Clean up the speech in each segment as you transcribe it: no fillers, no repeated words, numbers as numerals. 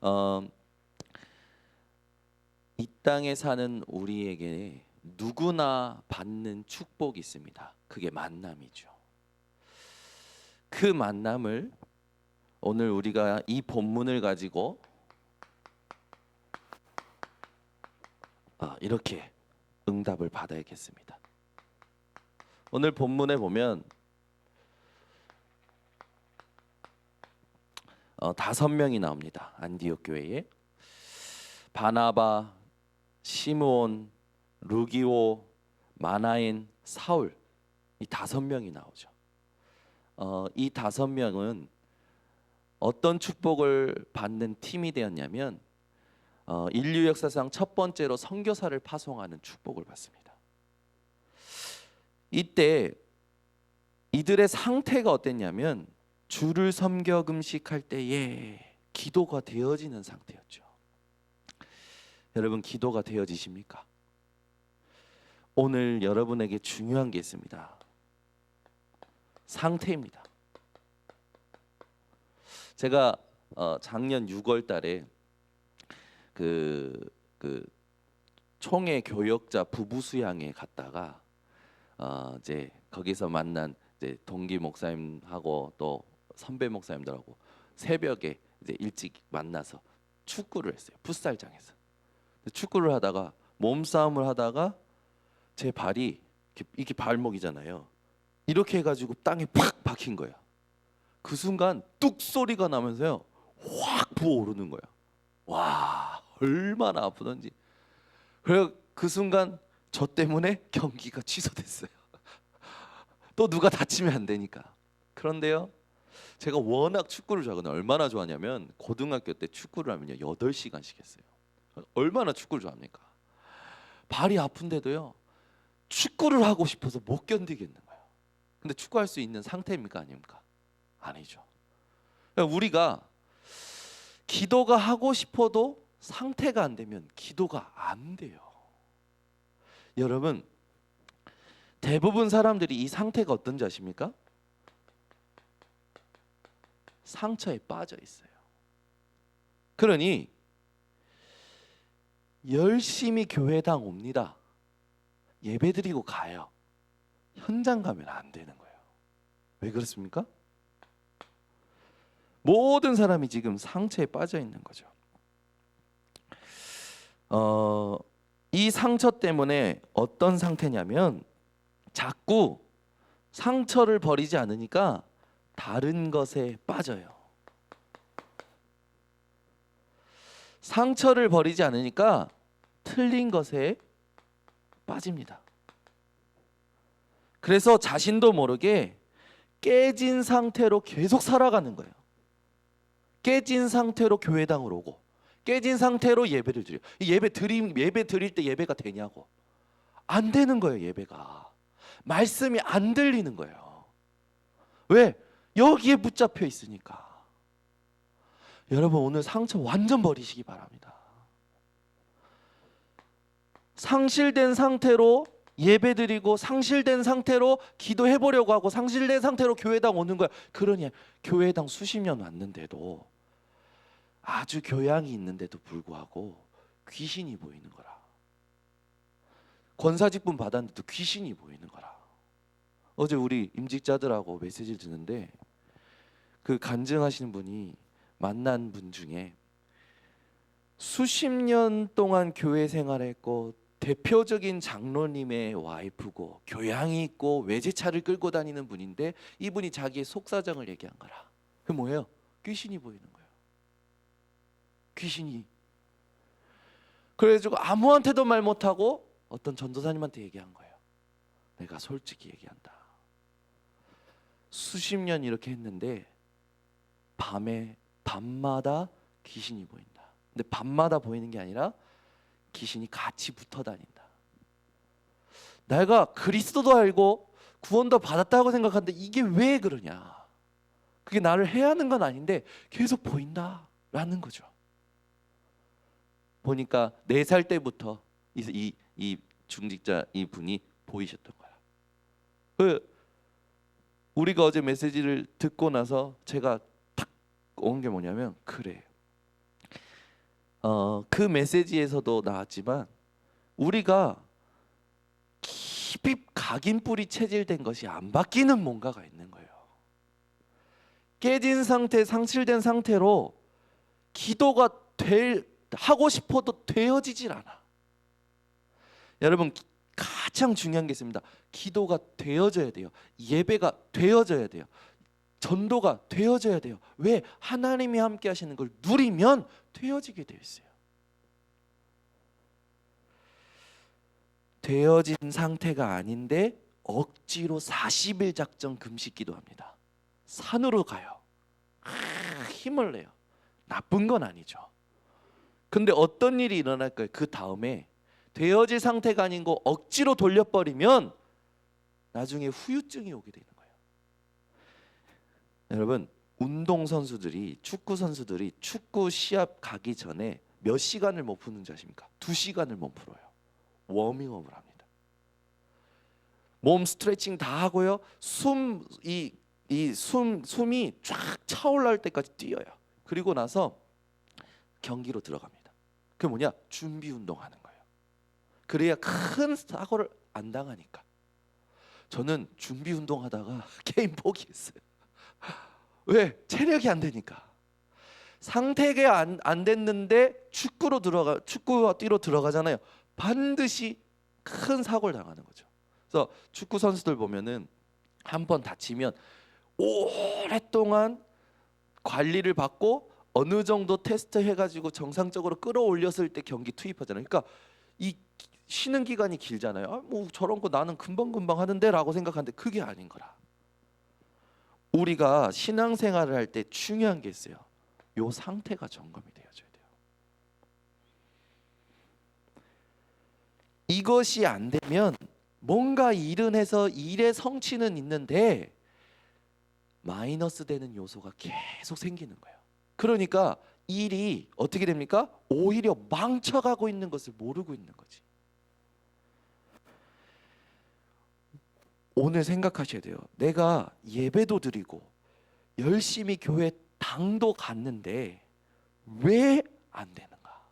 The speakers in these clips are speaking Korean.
어, 이 땅에 사는 우리에게 누구나 받는 축복이 있습니다. 그게 만남이죠. 그 만남을 오늘 우리가 이 본문을 가지고 이렇게 응답을 받아야겠습니다. 오늘 본문에 보면 5명이 나옵니다. 안디옥 교회에 바나바, 시므온, 루기오, 마나인, 사울, 이 5명이 나오죠. 이 5명은 어떤 축복을 받는 팀이 되었냐면 인류 역사상 첫 번째로 선교사를 파송하는 축복을 받습니다. 이때 이들의 상태가 어땠냐면 주를 섬겨 금식할 때에 기도가 되어지는 상태였죠. 여러분, 기도가 되어지십니까? 오늘 여러분에게 중요한 게 있습니다. 상태입니다. 제가 작년 6월 달에 그 총회 교역자 부부 수양에 갔다가 이제 거기서 만난 이제 동기 목사님하고 또 선배 목사님들하고 새벽에 이제 일찍 만나서 축구를 했어요. 풋살장에서. 축구를 하다가 몸싸움을 하다가 제 발이 이렇게 발목이잖아요. 이렇게 해가지고 땅에 팍 박힌 거야. 그 순간 뚝 소리가 나면서요, 확 부어오르는 거야. 와, 얼마나 아프던지. 그래서 그 순간 저 때문에 경기가 취소됐어요. 또 누가 다치면 안 되니까. 그런데요, 제가 워낙 축구를 좋아하거든요. 얼마나 좋아하냐면 고등학교 때 축구를 하면요 8시간씩 했어요. 얼마나 축구를 좋아합니까? 발이 아픈데도요 축구를 하고 싶어서 못 견디겠는 거예요. 근데 축구할 수 있는 상태입니까? 아닙니까? 아니죠. 그러니까 우리가 기도가 하고 싶어도 상태가 안 되면 기도가 안 돼요. 여러분, 대부분 사람들이 이 상태가 어떤지 아십니까? 상처에 빠져 있어요. 그러니 열심히 교회당 옵니다. 예배드리고 가요. 현장 가면 안 되는 거예요. 왜 그렇습니까? 모든 사람이 지금 상처에 빠져 있는 거죠. 이 상처 때문에 어떤 상태냐면 자꾸 상처를 버리지 않으니까 다른 것에 빠져요. 상처를 버리지 않으니까 틀린 것에 빠집니다. 그래서 자신도 모르게 깨진 상태로 계속 살아가는 거예요. 깨진 상태로 교회당으로 오고 깨진 상태로 예배를 드려요. 예배 드릴 때 예배가 되냐고. 안 되는 거예요. 예배가. 말씀이 안 들리는 거예요. 왜? 여기에 붙잡혀 있으니까. 여러분, 오늘 상처 완전 버리시기 바랍니다. 상실된 상태로 예배드리고 상실된 상태로 기도해보려고 하고 상실된 상태로 교회당 오는 거야. 그러니 교회당 수십 년 왔는데도 아주 교양이 있는데도 불구하고 귀신이 보이는 거라. 권사직분 받았는데도 귀신이 보이는 거라. 어제 우리 임직자들하고 메시지를 듣는데 그 간증하시는 분이 만난 분 중에 수십 년 동안 교회 생활했고 대표적인 장로님의 와이프고 교양이 있고 외제차를 끌고 다니는 분인데 이분이 자기의 속사정을 얘기한 거라. 그게 뭐예요? 귀신이 보이는 거예요. 귀신이. 그래가지고 아무한테도 말 못하고 어떤 전도사님한테 얘기한 거예요. 내가 솔직히 얘기한다. 수십 년 이렇게 했는데 밤마다 귀신이 보인다. 근데 밤마다 보이는 게 아니라 귀신이 같이 붙어 다닌다. 내가 그리스도도 알고 구원도 받았다고 생각하는데 이게 왜 그러냐? 그게 나를 해하는 건 아닌데 계속 보인다라는 거죠. 보니까 4살 때부터 이 중직자 이 분이 보이셨던 거야. 우리가 어제 메시지를 듣고 나서 제가 탁 온 게 뭐냐면, 그래, 그 메시지에서도 나왔지만 우리가 깊이 각인뿌리 체질된 것이 안 바뀌는 뭔가가 있는 거예요. 깨진 상태, 상실된 상태로 기도가 하고 싶어도 되어지질 않아. 여러분, 가장 중요한 게 있습니다. 기도가 되어져야 돼요. 예배가 되어져야 돼요. 전도가 되어져야 돼요. 왜? 하나님이 함께 하시는 걸 누리면 되어지게 되어 있어요. 되어진 상태가 아닌데 억지로 40일 작정 금식 기도합니다. 산으로 가요. 힘을 내요. 나쁜 건 아니죠. 근데 어떤 일이 일어날까요? 그 다음에 되어질 상태가 아닌 거 억지로 돌려버리면 나중에 후유증이 오게 되는 거예요. 여러분, 운동선수들이, 축구 선수들이 축구 시합 가기 전에 몇 시간을 못 푸는지 아십니까? 2시간을 못 풀어요. 워밍업을 합니다. 몸 스트레칭 다 하고요. 숨이 쫙 차올라올 때까지 뛰어요. 그리고 나서 경기로 들어갑니다. 그게 뭐냐? 준비 운동하는 거예요. 그래야 큰 사고를 안 당하니까. 저는 준비 운동하다가 게임 포기했어요. 왜? 체력이 안 되니까. 상태가 안 됐는데 축구와 뛰러 들어가잖아요. 반드시 큰 사고를 당하는 거죠. 그래서 축구 선수들 보면은 한 번 다치면 오랫동안 관리를 받고 어느 정도 테스트 해가지고 정상적으로 끌어올렸을 때 경기 투입하잖아요. 그러니까 이 쉬는 기간이 길잖아요. 뭐 저런 거 나는 금방 하는데라고 생각하는데 그게 아닌 거라. 우리가 신앙생활을 할 때 중요한 게 있어요. 요 상태가 점검이 되어져야 돼요. 이것이 안 되면 뭔가 일은 해서 일의 성취는 있는데 마이너스 되는 요소가 계속 생기는 거예요. 그러니까 일이 어떻게 됩니까? 오히려 망쳐가고 있는 것을 모르고 있는 거지. 오늘 생각하셔야 돼요. 내가 예배도 드리고 열심히 교회 당도 갔는데 왜 안 되는가?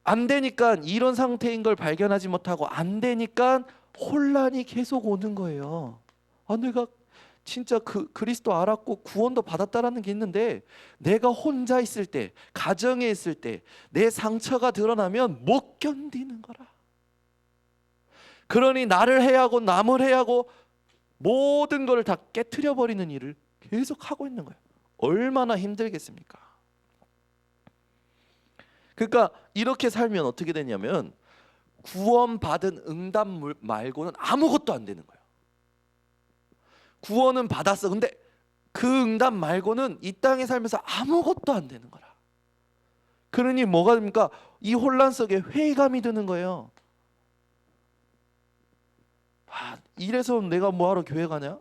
안 되니까 이런 상태인 걸 발견하지 못하고 안 되니까 혼란이 계속 오는 거예요. 내가 진짜 그리스도 알았고 구원도 받았다라는 게 있는데 내가 혼자 있을 때, 가정에 있을 때 내 상처가 드러나면 못 견디는 거라. 그러니 나를 해하고 남을 해하고 모든 것을 다 깨트려 버리는 일을 계속 하고 있는 거예요. 얼마나 힘들겠습니까? 그러니까 이렇게 살면 어떻게 되냐면 구원받은 응답 말고는 아무것도 안 되는 거예요. 구원은 받았어. 근데 그 응답 말고는 이 땅에 살면서 아무것도 안 되는 거라. 그러니 뭐가 됩니까? 이 혼란 속에 회의감이 드는 거예요. 이래서 내가 뭐하러 교회 가냐?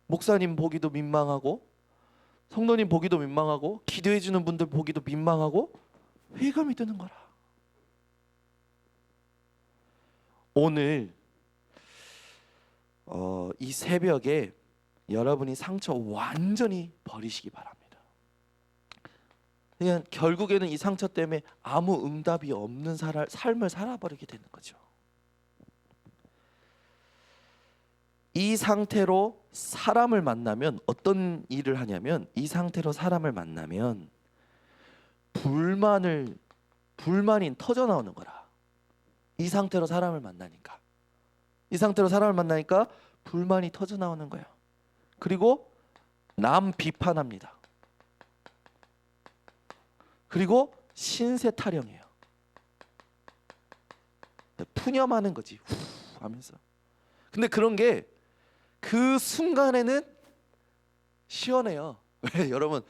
목사님 보기도 민망하고 성도님 보기도 민망하고 기도해 주는 분들 보기도 민망하고 회의감이 드는 거라. 오늘 이 새벽에 여러분이 상처 완전히 버리시기 바랍니다. 그냥 결국에는 이 상처 때문에 아무 응답이 없는 삶을 살아버리게 되는 거죠. 이 상태로 사람을 만나면 어떤 일을 하냐면 이 상태로 사람을 만나면 불만이 터져 나오는 거라. 이 상태로 사람을 만나니까 불만이 터져 나오는 거예요. 그리고 남 비판합니다. 그리고 신세 타령해요. 푸념하는 거지. 후 하면서. 근데 그런 게 그 순간에는 시원해요. 왜? 여러분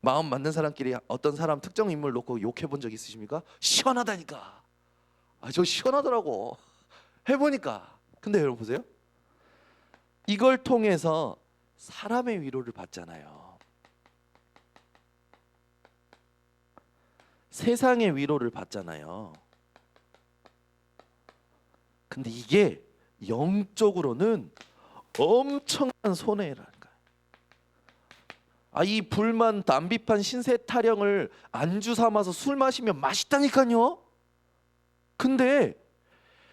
마음 맞는 사람끼리 어떤 사람 특정 인물 놓고 욕해 본 적 있으십니까? 시원하다니까. 저 시원하더라고. 해보니까. 근데 여러분 보세요. 이걸 통해서 사람의 위로를 받잖아요. 세상의 위로를 받잖아요. 근데 이게 영적으로는 엄청난 손해라는 거예요. 이 불만 남비판 신세 타령을 안주 삼아서 술 마시면 맛있다니까요. 근데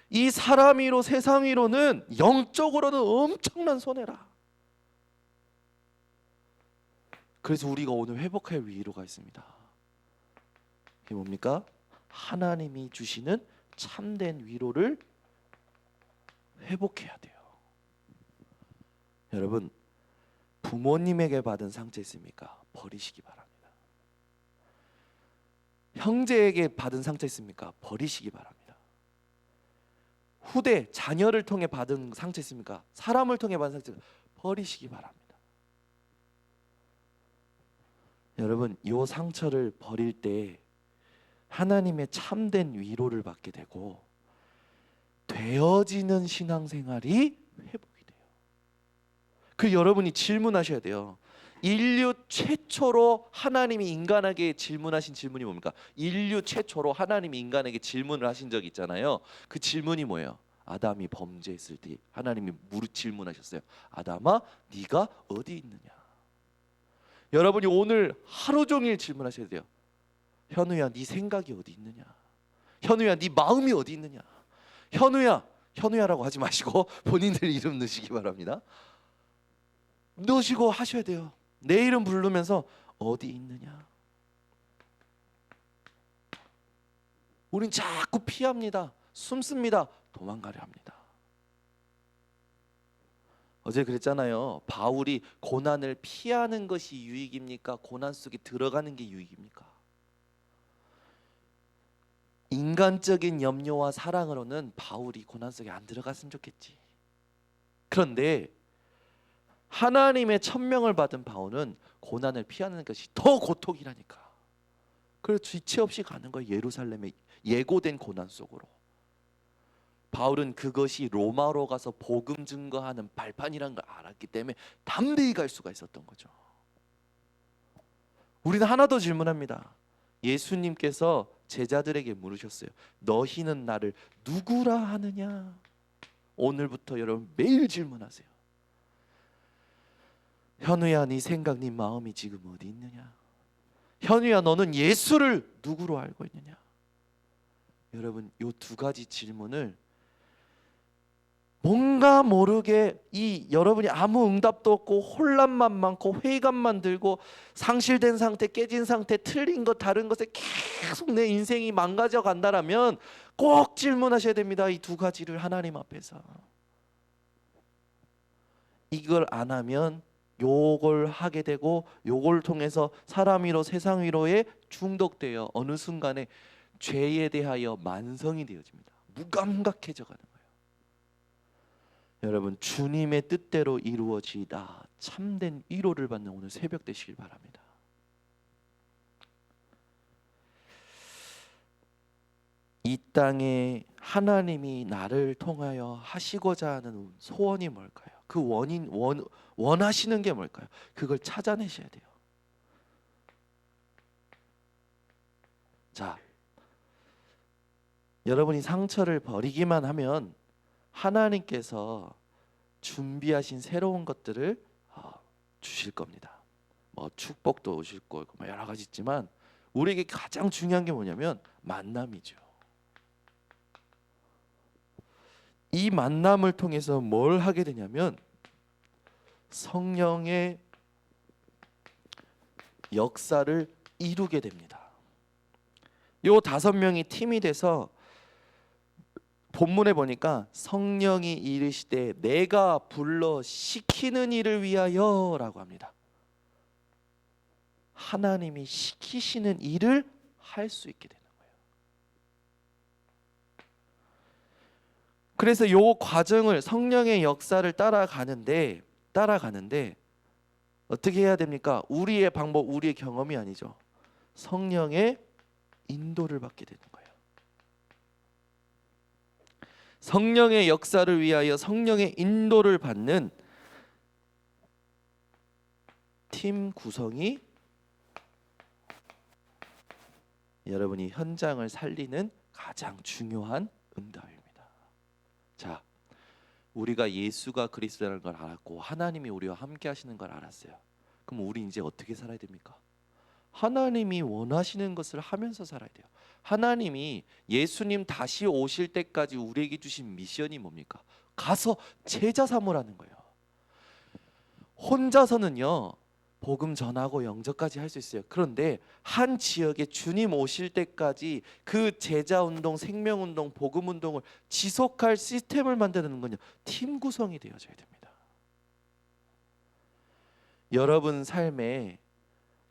이 사람 위로 세상 위로는 영적으로는 엄청난 손해라. 그래서 우리가 오늘 회복할 위로가 있습니다. 그게 뭡니까? 하나님이 주시는 참된 위로를 회복해야 돼요. 여러분, 부모님에게 받은 상처 있습니까? 버리시기 바랍니다. 형제에게 받은 상처 있습니까? 버리시기 바랍니다. 후대, 자녀를 통해 받은 상처 있습니까? 사람을 통해 받은 상처 버리시기 바랍니다. 여러분, 이 상처를 버릴 때 하나님의 참된 위로를 받게 되고 되어지는 신앙생활이 회복이 돼요. 그 여러분이 질문하셔야 돼요. 인류 최초로 하나님이 인간에게 질문하신 질문이 뭡니까? 인류 최초로 하나님이 인간에게 질문을 하신 적이 있잖아요. 그 질문이 뭐예요? 아담이 범죄했을 때 하나님이 질문하셨어요. 아담아, 네가 어디 있느냐? 여러분이 오늘 하루 종일 질문하셔야 돼요. 현우야, 네 생각이 어디 있느냐? 현우야, 네 마음이 어디 있느냐? 현우야라고 하지 마시고 본인들 이름 넣으시기 바랍니다. 넣으시고 하셔야 돼요. 내 이름 부르면서 어디 있느냐? 우린 자꾸 피합니다. 숨습니다. 도망가려 합니다. 어제 그랬잖아요. 바울이 고난을 피하는 것이 유익입니까? 고난 속에 들어가는 게 유익입니까? 인간적인 염려와 사랑으로는 바울이 고난 속에 안 들어갔으면 좋겠지. 그런데 하나님의 천명을 받은 바울은 고난을 피하는 것이 더 고통이라니까. 그래서 지체 없이 가는 거예요. 예루살렘의 예고된 고난 속으로. 바울은 그것이 로마로 가서 복음 증거하는 발판이라는 걸 알았기 때문에 담대히 갈 수가 있었던 거죠. 우리는 하나 더 질문합니다. 예수님께서 제자들에게 물으셨어요. 너희는 나를 누구라 하느냐? 오늘부터 여러분 매일 질문하세요. 현우야, 네 생각, 네 마음이 지금 어디 있느냐? 현우야, 너는 예수를 누구로 알고 있느냐? 여러분, 이 두 가지 질문을 뭔가 모르게 여러분이 아무 응답도 없고 혼란만 많고 회의감만 들고 상실된 상태, 깨진 상태, 틀린 것, 다른 것에 계속 내 인생이 망가져 간다라면 꼭 질문하셔야 됩니다. 이 두 가지를 하나님 앞에서. 이걸 안 하면 요걸 하게 되고 요걸 통해서 사람 위로 세상 위로에 중독되어 어느 순간에 죄에 대하여 만성이 되어집니다. 무감각해져 가는 거예요. 여러분, 주님의 뜻대로 이루어지다 참된 위로를 받는 오늘 새벽 되시길 바랍니다. 이 땅에 하나님이 나를 통하여 하시고자 하는 소원이 뭘까요? 그 원하시는 게 뭘까요? 그걸 찾아내셔야 돼요. 자, 여러분이 상처를 버리기만 하면 하나님께서 준비하신 새로운 것들을 주실 겁니다. 뭐 축복도 오실 거고 여러 가지 있지만 우리에게 가장 중요한 게 뭐냐면 만남이죠. 이 만남을 통해서 뭘 하게 되냐면 성령의 역사를 이루게 됩니다. 요 5명이 팀이 돼서 본문에 보니까 성령이 이르시되 내가 불러 시키는 일을 위하여라고 합니다. 하나님이 시키시는 일을 할 수 있게 되는 거예요. 그래서 요 과정을 성령의 역사를 따라가는데 어떻게 해야 됩니까? 우리의 방법, 우리의 경험이 아니죠. 성령의 인도를 받게 되는 거예요. 성령의 역사를 위하여 성령의 인도를 받는 팀 구성이 여러분이 현장을 살리는 가장 중요한 응답입니다. 자, 우리가 예수가 그리스도라는 걸 알았고 하나님이 우리와 함께 하시는 걸 알았어요. 그럼 우리 이제 어떻게 살아야 됩니까? 하나님이 원하시는 것을 하면서 살아야 돼요. 하나님이 예수님 다시 오실 때까지 우리에게 주신 미션이 뭡니까? 가서 제자 삼으라는 거예요. 혼자서는요 복음 전하고 영접까지 할 수 있어요. 그런데 한 지역에 주님 오실 때까지 그 제자 운동, 생명 운동, 복음 운동을 지속할 시스템을 만드는 건요 팀 구성이 되어져야 됩니다. 여러분 삶에,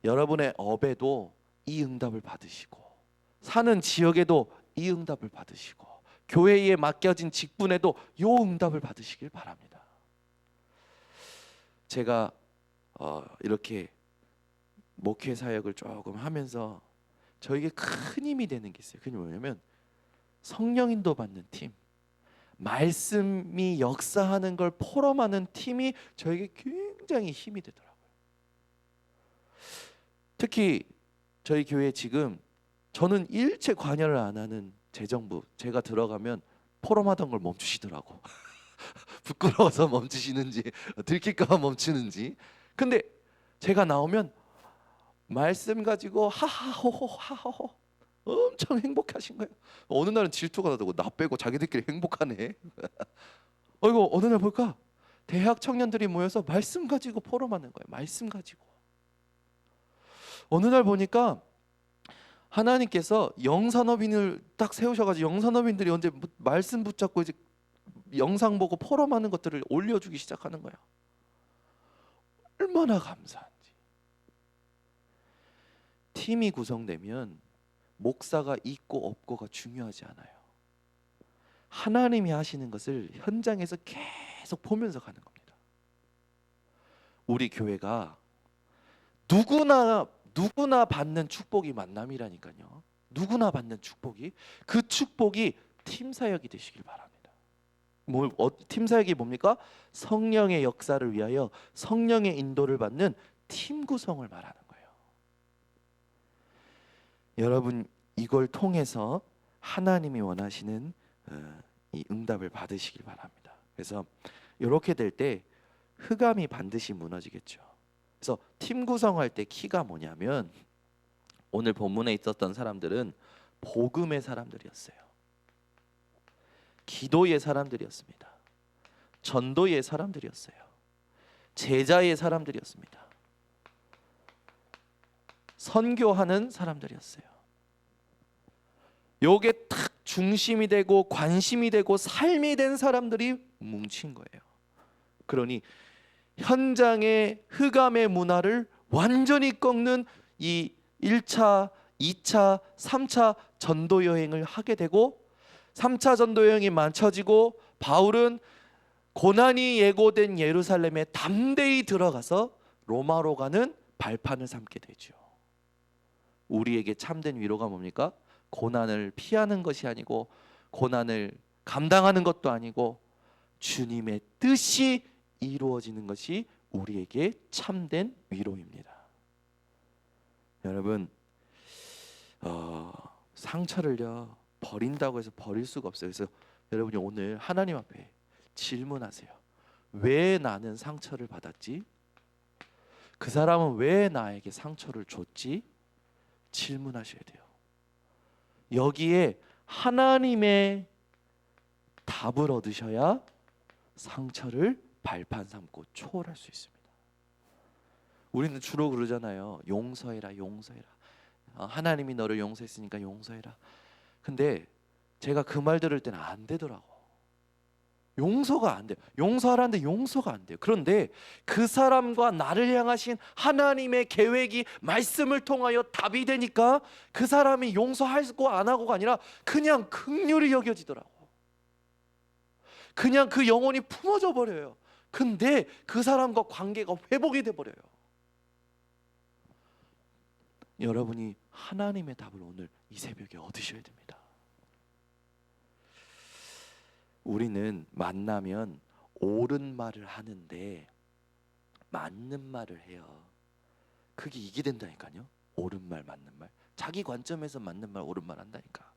여러분의 업에도 이 응답을 받으시고, 사는 지역에도 이 응답을 받으시고, 교회에 맡겨진 직분에도 이 응답을 받으시길 바랍니다. 제가 이렇게 목회 사역을 조금 하면서 저에게 큰 힘이 되는 게 있어요. 그게 뭐냐면 성령 인도 받는 팀, 말씀이 역사하는 걸 포럼하는 팀이 저에게 굉장히 힘이 되더라고요. 특히 저희 교회 지금 저는 일체 관여를 안 하는 재정부, 제가 들어가면 포럼하던 걸 멈추시더라고. 부끄러워서 멈추시는지 들킬까 봐 멈추는지. 근데 제가 나오면 말씀 가지고 하하호호 하하호 엄청 행복하신 거예요. 어느 날은 질투가 나더라고. 나 빼고 자기들끼리 행복하네. 이거 어느 날 볼까? 대학 청년들이 모여서 말씀 가지고 포럼하는 거예요. 말씀 가지고. 어느 날 보니까 하나님께서 영산업인을 딱 세우셔가지고 영산업인들이 언제 말씀 붙잡고 이제 영상 보고 포럼하는 것들을 올려주기 시작하는 거야. 얼마나 감사한지. 팀이 구성되면 목사가 있고 없고가 중요하지 않아요. 하나님이 하시는 것을 현장에서 계속 보면서 가는 겁니다. 우리 교회가 누구나 받는 축복이 만남이라니까요. 누구나 받는 축복이, 그 축복이 팀 사역이 되시길 바랍니다. 팀 사역이 뭡니까? 성령의 역사를 위하여 성령의 인도를 받는 팀 구성을 말하는 거예요. 여러분 이걸 통해서 하나님이 원하시는 이 응답을 받으시길 바랍니다. 그래서 이렇게 될 때 흑암이 반드시 무너지겠죠. 그래서 팀 구성할 때 키가 뭐냐면 오늘 본문에 있었던 사람들은 복음의 사람들이었어요. 기도의 사람들이었습니다. 전도의 사람들이었어요. 제자의 사람들이었습니다. 선교하는 사람들이었어요. 요게 딱 중심이 되고 관심이 되고 삶이 된 사람들이 뭉친 거예요. 그러니 현장의 흑암의 문화를 완전히 꺾는 이 1차, 2차, 3차 전도 여행을 하게 되고 3차 전도 여행이 마쳐지고 바울은 고난이 예고된 예루살렘에 담대히 들어가서 로마로 가는 발판을 삼게 되죠. 우리에게 참된 위로가 뭡니까? 고난을 피하는 것이 아니고 고난을 감당하는 것도 아니고 주님의 뜻이 이루어지는 것이 우리에게 참된 위로입니다. 여러분 상처를요 버린다고 해서 버릴 수가 없어요. 그래서 여러분이 오늘 하나님 앞에 질문하세요. 왜 나는 상처를 받았지? 그 사람은 왜 나에게 상처를 줬지? 질문하셔야 돼요. 여기에 하나님의 답을 얻으셔야 상처를 발판 삼고 초월할 수 있습니다. 우리는 주로 그러잖아요. 용서해라, 용서해라. 하나님이 너를 용서했으니까 용서해라. 근데 제가 그 말 들을 때는 안 되더라고. 용서가 안 돼요. 용서하라는데 용서가 안 돼요. 그런데 그 사람과 나를 향하신 하나님의 계획이 말씀을 통하여 답이 되니까 그 사람이 용서하고 안 하고가 아니라 그냥 긍휼히 여겨지더라고. 그냥 그 영혼이 품어져 버려요. 근데 그 사람과 관계가 회복이 돼 버려요. 여러분이 하나님의 답을 오늘 이 새벽에 얻으셔야 됩니다. 우리는 만나면 옳은 말을 하는데 맞는 말을 해요. 그게 이게 된다니까요. 옳은 말, 맞는 말. 자기 관점에서 맞는 말, 옳은 말 한다니까.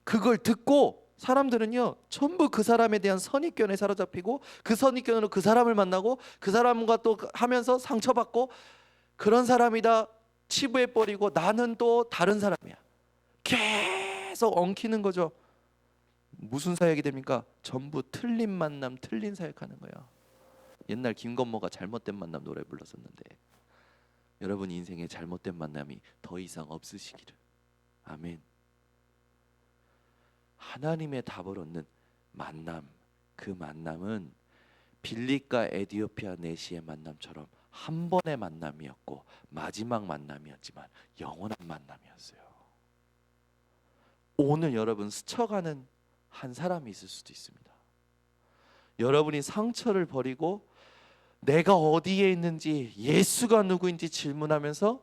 그걸 듣고 사람들은요 전부 그 사람에 대한 선입견에 사로잡히고 그 선입견으로 그 사람을 만나고 그 사람과 또 하면서 상처받고 그런 사람이다 치부해버리고 나는 또 다른 사람이야. 계속 엉키는 거죠. 무슨 사역이 됩니까? 전부 틀린 만남, 틀린 사역하는 거예요. 옛날 김건모가 잘못된 만남 노래 불렀었는데 여러분 인생에 잘못된 만남이 더 이상 없으시기를. 아멘. 하나님의 답을 얻는 만남, 그 만남은 빌립과 에디오피아 내시의 만남처럼 한 번의 만남이었고 마지막 만남이었지만 영원한 만남이었어요. 오늘 여러분 스쳐가는 한 사람이 있을 수도 있습니다. 여러분이 상처를 버리고 내가 어디에 있는지 예수가 누구인지 질문하면서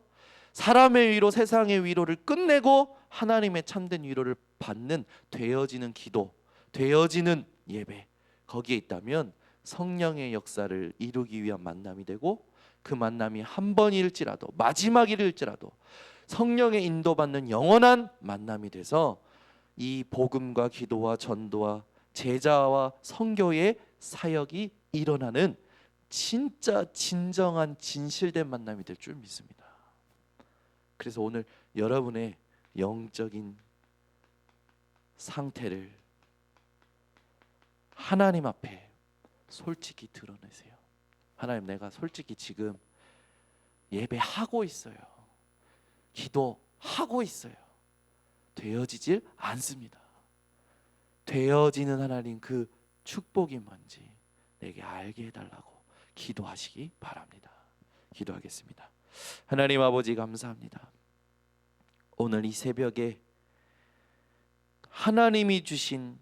사람의 위로 세상의 위로를 끝내고 하나님의 참된 위로를 받는 되어지는 기도, 되어지는 예배, 거기에 있다면 성령의 역사를 이루기 위한 만남이 되고 그 만남이 한 번일지라도 마지막일지라도 성령의 인도받는 영원한 만남이 돼서 이 복음과 기도와 전도와 제자와 선교의 사역이 일어나는 진짜 진정한 진실된 만남이 될 줄 믿습니다. 그래서 오늘 여러분의 영적인 상태를 하나님 앞에 솔직히 드러내세요. 하나님, 내가 솔직히 지금 예배하고 있어요. 기도하고 있어요. 되어지질 않습니다. 되어지는 하나님 그 축복이 뭔지 내게 알게 해달라고 기도하시기 바랍니다. 기도하겠습니다. 하나님 아버지 감사합니다. 오늘 이 새벽에 하나님이 주신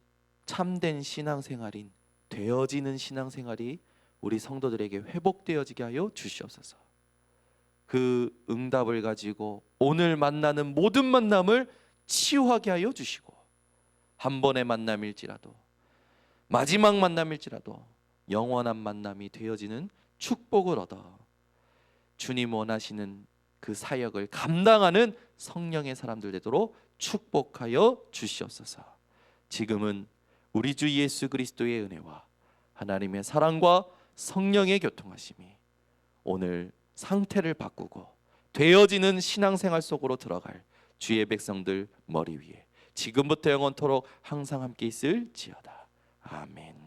참된 신앙생활인 되어지는 신앙생활이 우리 성도들에게 회복되어지게 하여 주시옵소서. 그 응답을 가지고 오늘 만나는 모든 만남을 치유하게 하여 주시고 한 번의 만남일지라도 마지막 만남일지라도 영원한 만남이 되어지는 축복을 얻어 주님 원하시는 그 사역을 감당하는 성령의 사람들 되도록 축복하여 주시옵소서. 지금은 우리 주 예수 그리스도의 은혜와 하나님의 사랑과 성령의 교통하심이 오늘 상태를 바꾸고 되어지는 신앙생활 속으로 들어갈 주의 백성들 머리 위에 지금부터 영원토록 항상 함께 있을지어다. 아멘.